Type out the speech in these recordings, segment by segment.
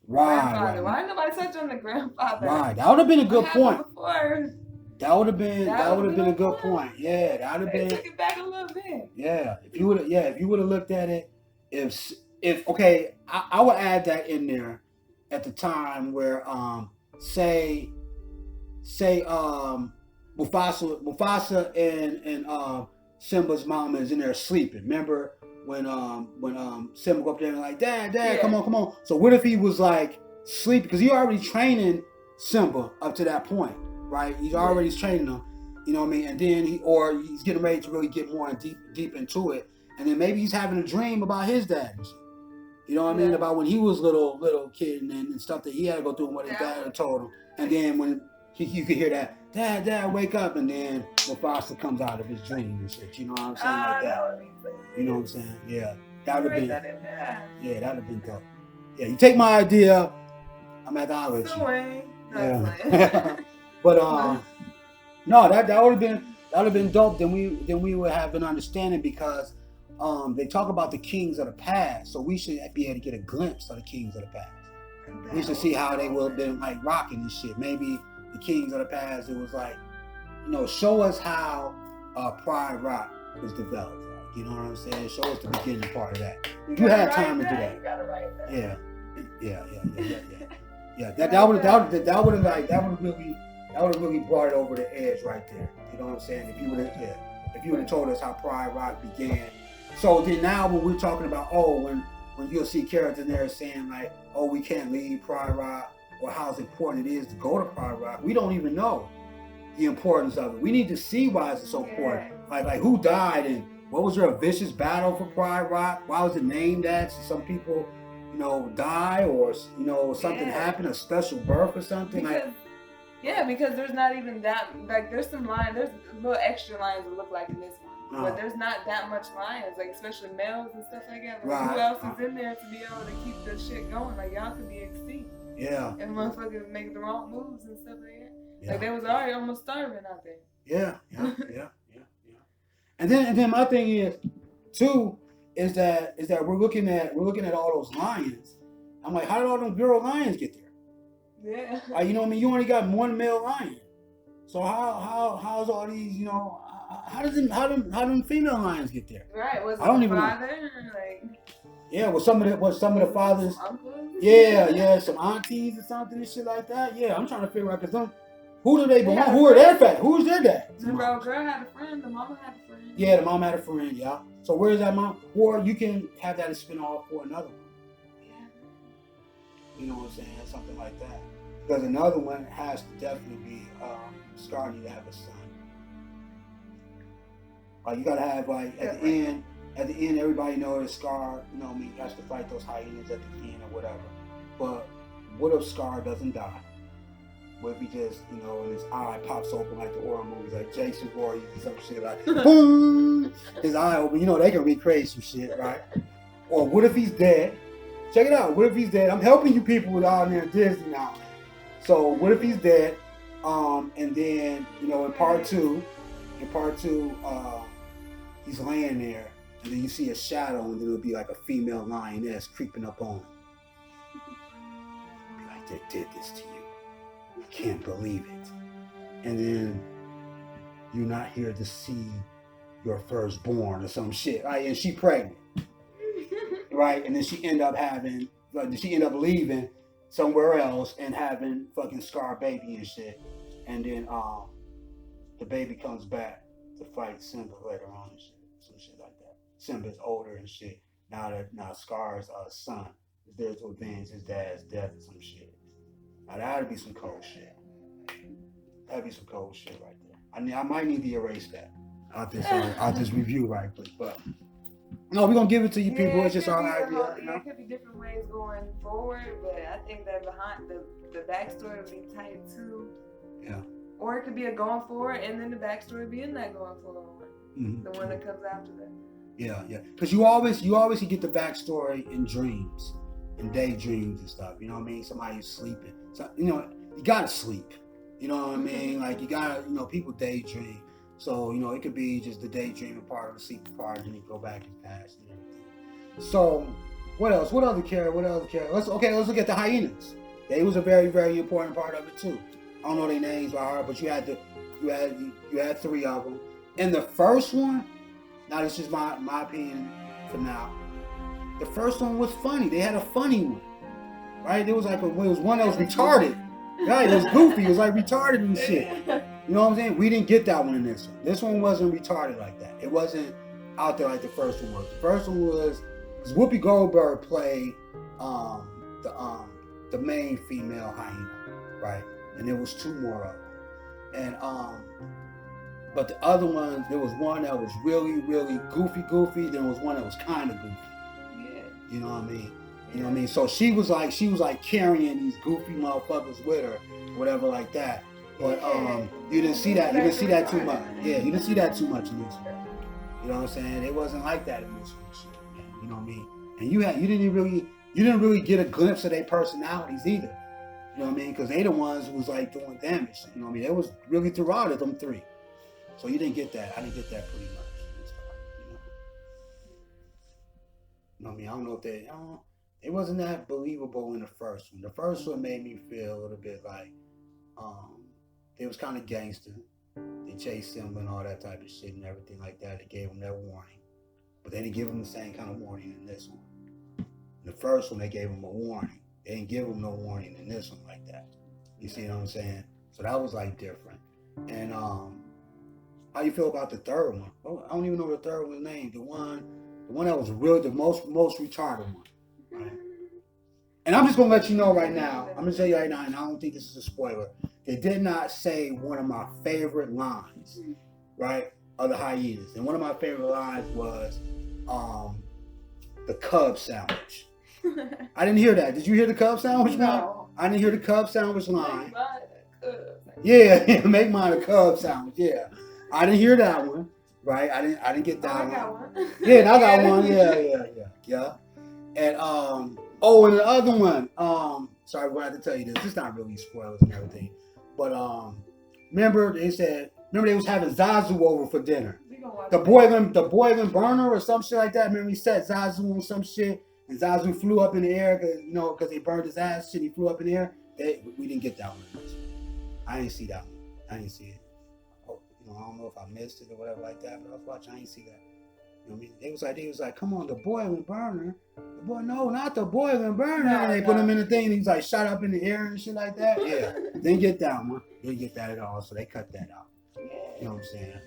grandfather. Right. Why didn't nobody touch on the grandfather? Right. That would have been a What good happened point. before? That would have been a On good point. point. Yeah, that would have They been. took it back a little bit. Yeah, if you would have looked at it, if okay, I would add that in there at the time where say Mufasa and Simba's mama is in there sleeping. Remember when Simba go up there and like, Dad, Yeah. come on. So what if he was like sleeping, because he already training Simba up to that point, right? He's already training him, you know what I mean? And then he's getting ready to really get more deep into it, and then maybe he's having a dream about his dad and shit. You know what I mean? About when he was little kid and stuff that he had to go through and what his dad had told him. And then when you could hear that, Dad, wake up, and then Mufasa comes out of his dream and shit. You know what I'm saying? Like that. You know what I'm saying? Yeah. That would have been. Yeah, that would have been dope. Yeah, you take my idea. I'm at the holler at you. Yeah. But no, that would have been dope. Then we would have an understanding, because they talk about the kings of the past, so we should be able to get a glimpse of the kings of the past. We should see how they would have been like rocking this shit. Maybe the kings of the past, it was like, show us how Pride Rock was developed. Like, you know what I'm saying? Show us the beginning part of that. You had time to do that. You gotta write that. Yeah. That would have really brought it over the edge right there. You know what I'm saying? If you would have told us how Pride Rock began. So then now when we're talking about when you'll see characters in there saying like, we can't leave Pride Rock, or how important it is to go to Pride Rock, we don't even know the importance of it. We need to see why it's so important. Like who died, and what was there a vicious battle for Pride Rock? Why was it named that? So some people, die, or something happened, a special birth or something. Because there's not even that, like, there's some lines, there's little extra lines that look like in this one, but there's not that much lines, like, especially males and stuff like that. Like, who else is in there to be able to keep the shit going? Like, y'all could be extinct. Yeah. And motherfuckers make the wrong moves and stuff like that. Yeah. Like, they was already almost starving out there. Yeah. And then my thing is, too, is that we're looking at all those lions. I'm like, how did all them girl lions get there? Yeah. You know what I mean? You only got one male lion. So how's all these, how them female lions get there? Right. Was it I don't even father? Know. Like, yeah, was some of the fathers? Yeah, some aunties or something and shit like that. Yeah, I'm trying to figure out, because who do they belong? Who are their fat? Who's their dad? The girl had a friend. The mama had a friend. Yeah, the mom had a friend. Yeah. So where is that mom? Or you can have that as spin off for another one. You know what I'm saying? Something like that. Because another one has to definitely be Scar need to have a son. You gotta have, like, at the end, everybody knows that Scar, has to fight those hyenas at the end or whatever. But what if Scar doesn't die? What if he just, and his eye pops open like the horror movies, like Jason Voorhees or some shit, like boom, his eye open. They can recreate some shit, right? Or what if he's dead? Check it out. What if he's dead? I'm helping you people with all near Disney now. So what if he's dead? And then in part two, he's laying there, and then you see a shadow, and then it'll be like a female lioness creeping up on him. Be like, they did this to you. I can't believe it. And then you're not here to see your firstborn or some shit, right? And she pregnant, right? And then she end up leaving somewhere else and having fucking Scar baby and shit. And then the baby comes back to fight Simba later on and shit, some shit like that. Simba's older and shit. Now Scar's son is there to avenge his dad's death or some shit. Now that'd be some cold shit. That'd be some cold shit right there. I might need to erase that out this review right quick, but no, we're gonna give it to you people. It's just our idea. There could be different ways going forward, but I think that behind the backstory would be tight too. Yeah. Or it could be a going forward, and then the backstory would be in that going forward one. Mm-hmm. The one that comes after that. Yeah. Because you always get the backstory in dreams, in daydreams and stuff. You know what I mean? Somebody's sleeping. So you gotta sleep. You know what I mean? Like you gotta, people daydream. So, it could be just the daydreaming part or the sleeping part, and then you go back and past and everything. So, What else? What other character? Let's look at the hyenas. They was a very, very important part of it too. I don't know their names by heart, but you had 3 of them. And the first one, now this is my opinion for now. The first one was funny. They had a funny one, right? There was like it was one that was retarded, right? It was goofy. It was like retarded and shit. You know what I'm saying? We didn't get that one in this one. This one wasn't retarded like that. It wasn't out there like the first one was. The first one was because Whoopi Goldberg played the main female hyena, right? And there was 2 more of them. And but the other ones, there was one that was really, really goofy. Then there was one that was kind of goofy. Yeah. You know what I mean? You know what I mean? So she was like carrying these goofy motherfuckers with her, whatever like that. But you didn't see that. You didn't see that too much. Yeah, you didn't see that too much in this one. You know what I'm saying? It wasn't like that in this one. You know what I mean? And you didn't really get a glimpse of their personalities either. You know what I mean? Because they the ones who was like doing damage. You know what I mean? It was really throughout of them 3. So you didn't get that. I didn't get that pretty much. You know what I mean? I don't know if it wasn't that believable in the first one. The first one made me feel a little bit like it was kind of gangster. They chased him and all that type of shit and everything like that. They gave him that warning. But they didn't give him the same kind of warning in this one. In the first one, they gave him a warning. They didn't give him no warning in this one like that. You see what I'm saying? So that was like different. And how you feel about the third one? Oh, I don't even know the third one's name. The one that was really the most retarded one. Right? And I'm just gonna let you know right now. I'm gonna tell you right now, and I don't think this is a spoiler. They did not say one of my favorite lines, right, of the hyenas. And one of my favorite lines was the Cub sandwich. I didn't hear that. Did you hear the Cub sandwich line? No. I didn't hear the Cub sandwich line. Yeah, make mine a Cub sandwich. Yeah, I didn't hear that one. Right, I didn't get that one. I got one. Yeah, I got one. Yeah. And and the other one. Sorry, we're going to have to tell you this. It's not really spoilers and everything, but remember they was having Zazu over for dinner. The boiling burner or some shit like that. Remember he set Zazu on some shit, and Zazu flew up in the air because they burned his ass. Shit, he flew up in the air. We didn't get that one. I didn't see that one. I didn't see it. I don't know if I missed it or whatever like that, but I was watching. I didn't see that. You know what I mean? They was like, come on, the boiling burner. No, not the boiling burner. No, and they put him in the thing, and he's like shot up in the air and shit like that. Yeah, didn't get that one. Didn't get that at all. So they cut that out. You know what I'm saying?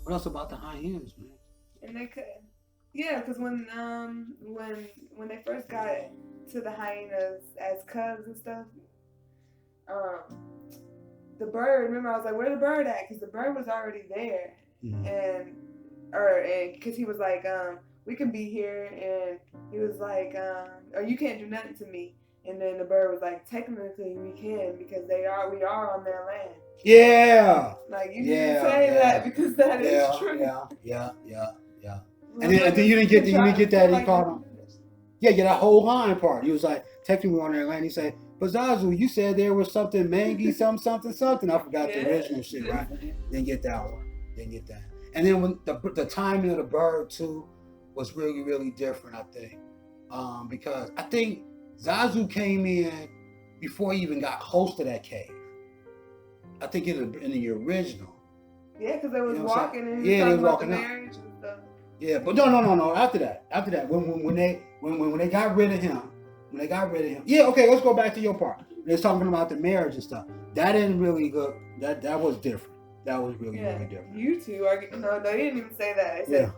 What else about the hyenas, man? And they could, yeah, because when they first got to the hyenas as cubs and stuff, the bird. Remember, I was like, "Where the bird at?" Because the bird was already there, and because he was like, "We can be here," and he was like, "Or you can't do nothing to me." And then the bird was like, "Technically, we can because we are on their land." Yeah. Like you didn't say that because that is true. Yeah. And then you didn't get that. He called him. Yeah, that whole line part. He was like, "Technically, we're on their land." He said, "But Zazu, you said there was something mangy, something. I forgot the original shit, right? Didn't get that one. Didn't get that. And then when the timing of the bird too was really, really different, I think, because I think Zazu came in before he even got close to that cave. I think in the original. Yeah, because they was walking and they was walking the marriage and stuff. Yeah, but no. After that, when they got rid of him. Yeah, okay, let's go back to your part. They're talking about the marriage and stuff. That didn't really look, that was different. That was really, really different. You two are, no, they didn't even say that. They said,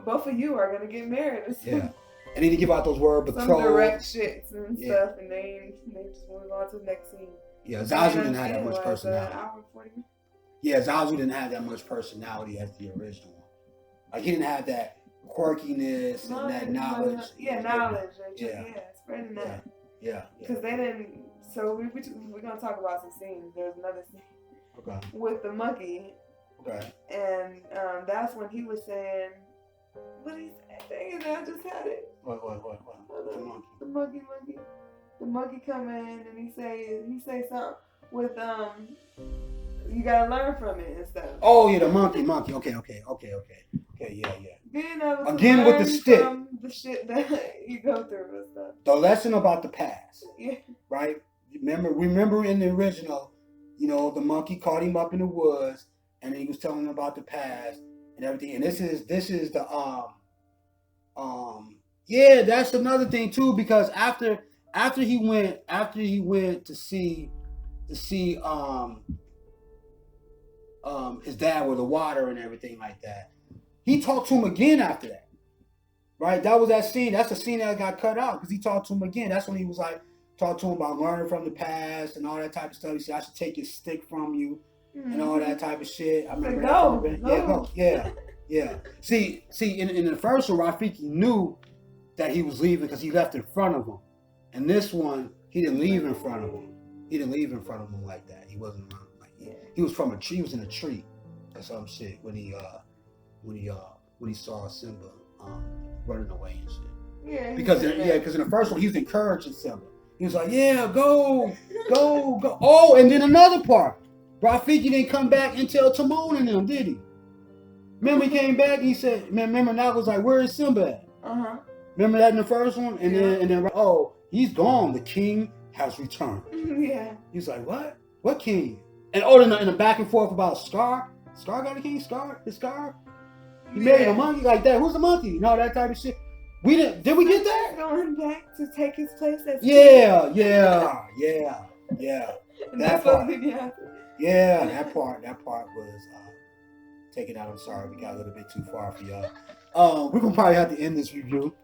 both of you are going to get married. Yeah. And then you give out those word patrols. Some direct shits and stuff, and they just move on to the next scene. Yeah, Zazu didn't have that much personality. Yeah, Zazu didn't have that much personality as the original one. Like, he didn't have that quirkiness and that knowledge. Knowledge. Spreading that. Yeah. Because they didn't. So we're gonna talk about some scenes. There's another scene. Okay. With the monkey. Okay. And that's when he was saying, what he said? Dang it! I just had it. What? The monkey. The monkey come in and he say something with you gotta learn from it and stuff. Oh yeah, the monkey. Okay. Okay, yeah. Being able to again with the stick. From the shit that you go through and stuff. The lesson about the past. Yeah. Right? Remember in the original, the monkey caught him up in the woods and he was telling him about the past and everything. And this is the yeah, that's another thing too, because after he went to see his dad with the water and everything like that, he talked to him again after that. Right? That was that scene. That's the scene that got cut out because he talked to him again. That's when he was like, talked to him about learning from the past and all that type of stuff. He said, I should take your stick from you and all that type of shit. I remember that. Go. Yeah. See, in the first one, Rafiki knew that he was leaving because he left in front of him. And this one, he didn't leave in front of him. He didn't leave in front of him like that. He wasn't around like he was from a tree. He was in a tree or some shit when he saw Simba running away and shit. Yeah. Because in the first one, he was encouraging Simba. He was like, yeah, go. Oh, and then another part. Rafiki didn't come back until Timon and them, did he? Remember he came back and he said, remember Nag was like, where is Simba at? Uh-huh. Remember that in the first one? And then oh, he's gone. The king has returned. Yeah. He was like, what? What king? And in the back and forth about Scar. Scar got a king? His Scar? He married a monkey like that. Who's the monkey? You know, that type of shit. Did we get that? Going back to take his place as Yeah. And that part. Yeah, that part was taken out. I'm sorry, we got a little bit too far for y'all. We're gonna probably have to end this review.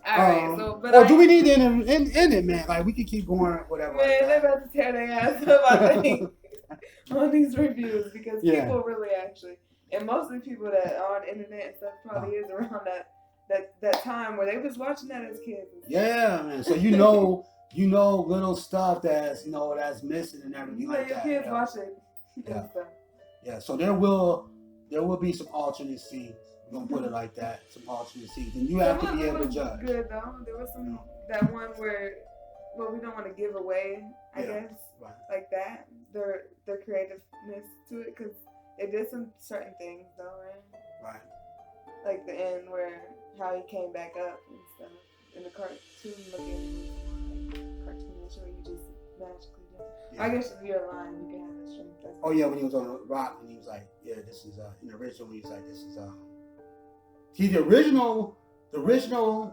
Alright, do we need to end it, man? Like we can keep going, whatever. Man, they're about to tear their ass up, I think, on these reviews because people really actually, and mostly people that are on the internet and stuff probably is around that time where they was watching that as kids. Yeah, man. So you know little stuff that's missing and everything like that. Your kids watch it. Yeah. Yeah. So there will be some alternate scenes. We're gonna put it like that. Some alternate scenes, and you have to be able to judge. Good though. There was that one where, we don't want to give away. I guess like that their creativeness to it because it did some certain things though, right? Right. Like the end where how he came back up and stuff in the cartoon looking cartoonish where you just magically do. Yeah. I guess if you're alive, you can have that strength. Oh yeah, when he was on the rock and he was like, yeah, this is in the original when he was like, this is see the original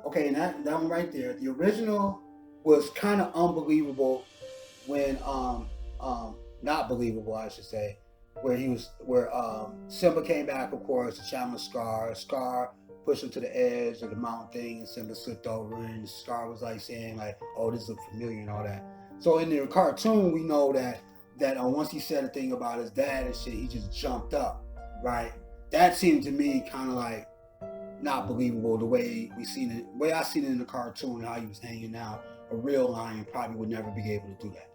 okay, and that one right there, the original was kind of unbelievable when not believable I should say, where Simba came back, of course, to challenge Scar pushed him to the edge of the mountain thing, and Simba slipped over, and Scar was like saying like, oh, this looks familiar and all that. So in the cartoon, we know that once he said a thing about his dad and shit, he just jumped up, right? That seemed to me kind of like not believable the way I seen it in the cartoon, how he was hanging out. A real lion probably would never be able to do that.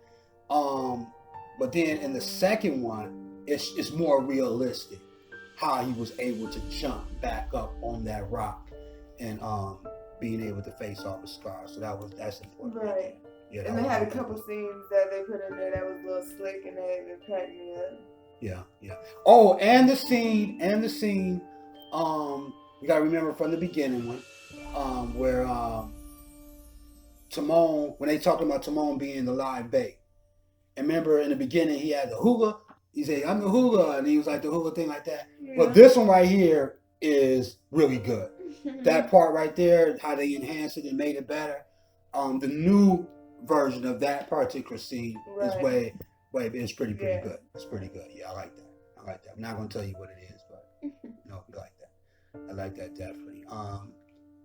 But then in the second one, it's more realistic how he was able to jump back up on that rock and being able to face off with Scar. So that's important. Right. Yeah, and they had a couple scenes that they put in there that was a little slick and they cracked me up. Yeah. Oh, and the scene, you gotta remember from the beginning where Timon, when they talking about Timon being the live bait. And remember in the beginning he had the hula. He said, I'm the hula, and he was like the hula thing like that. Yeah. But this one right here is really good. That part right there, how they enhanced it and made it better. The new version of that particular scene is it's pretty good. It's pretty good. Yeah, I like that. I'm not gonna tell you what it is, but no, we like that. I like that definitely.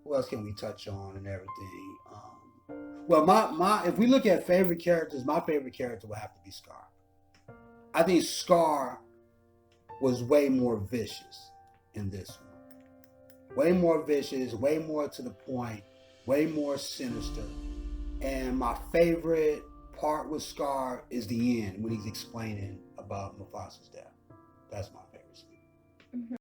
What else can we touch on and everything? Well, my if we look at favorite characters, my favorite character will have to be Scar. I think Scar was way more vicious in this one. Way more vicious, way more to the point, way more sinister. And my favorite part with Scar is the end when he's explaining about Mufasa's death. That's my favorite scene.